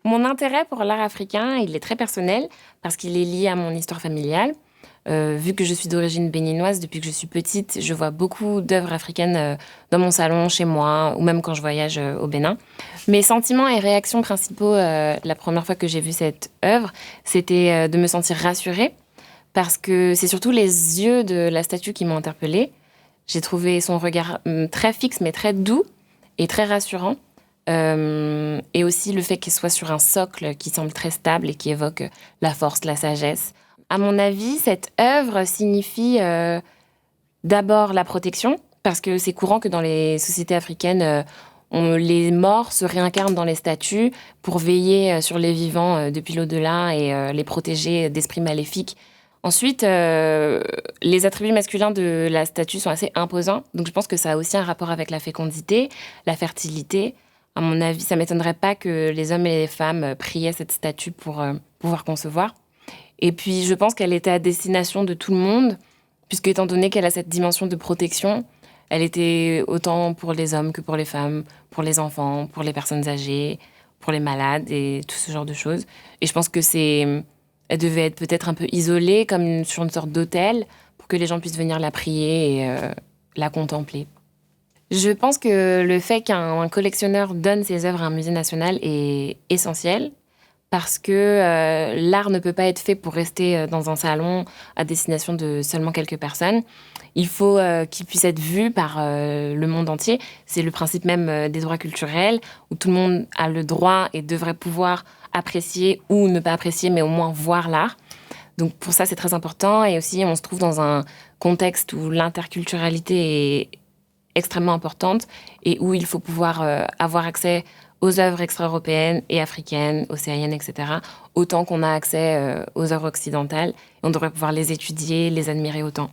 Mon intérêt pour l'art africain, il est très personnel parce qu'il est lié à mon histoire familiale. Vu que je suis d'origine béninoise, depuis que je suis petite, je vois beaucoup d'œuvres africaines dans mon salon, chez moi, ou même quand je voyage au Bénin. Mes sentiments et réactions principaux, la première fois que j'ai vu cette œuvre, c'était de me sentir rassurée, parce que c'est surtout les yeux de la statue qui m'ont interpellée. J'ai trouvé son regard très fixe, mais très doux et très rassurant. Et aussi le fait qu'il soit sur un socle qui semble très stable et qui évoque la force, la sagesse. À mon avis, cette œuvre signifie d'abord la protection, parce que c'est courant que dans les sociétés africaines, les morts se réincarnent dans les statues pour veiller sur les vivants depuis l'au-delà et les protéger d'esprits maléfiques. Ensuite, les attributs masculins de la statue sont assez imposants, donc je pense que ça a aussi un rapport avec la fécondité, la fertilité. À mon avis, ça m'étonnerait pas que les hommes et les femmes priaient cette statue pour pouvoir concevoir. Et puis, je pense qu'elle était à destination de tout le monde, puisque étant donné qu'elle a cette dimension de protection, elle était autant pour les hommes que pour les femmes, pour les enfants, pour les personnes âgées, pour les malades et tout ce genre de choses. Et je pense que elle devait être peut-être un peu isolée, comme sur une sorte d'autel, pour que les gens puissent venir la prier et la contempler. Je pense que le fait qu'un collectionneur donne ses œuvres à un musée national est essentiel, parce que l'art ne peut pas être fait pour rester dans un salon à destination de seulement quelques personnes. Il faut qu'il puisse être vu par le monde entier. C'est le principe même des droits culturels, où tout le monde a le droit et devrait pouvoir apprécier ou ne pas apprécier, mais au moins voir l'art. Donc pour ça, c'est très important. Et aussi, on se trouve dans un contexte où l'interculturalité est extrêmement importante et où il faut pouvoir avoir accès aux œuvres extra-européennes et africaines, océaniennes, etc., autant qu'on a accès aux œuvres occidentales. On devrait pouvoir les étudier, les admirer autant.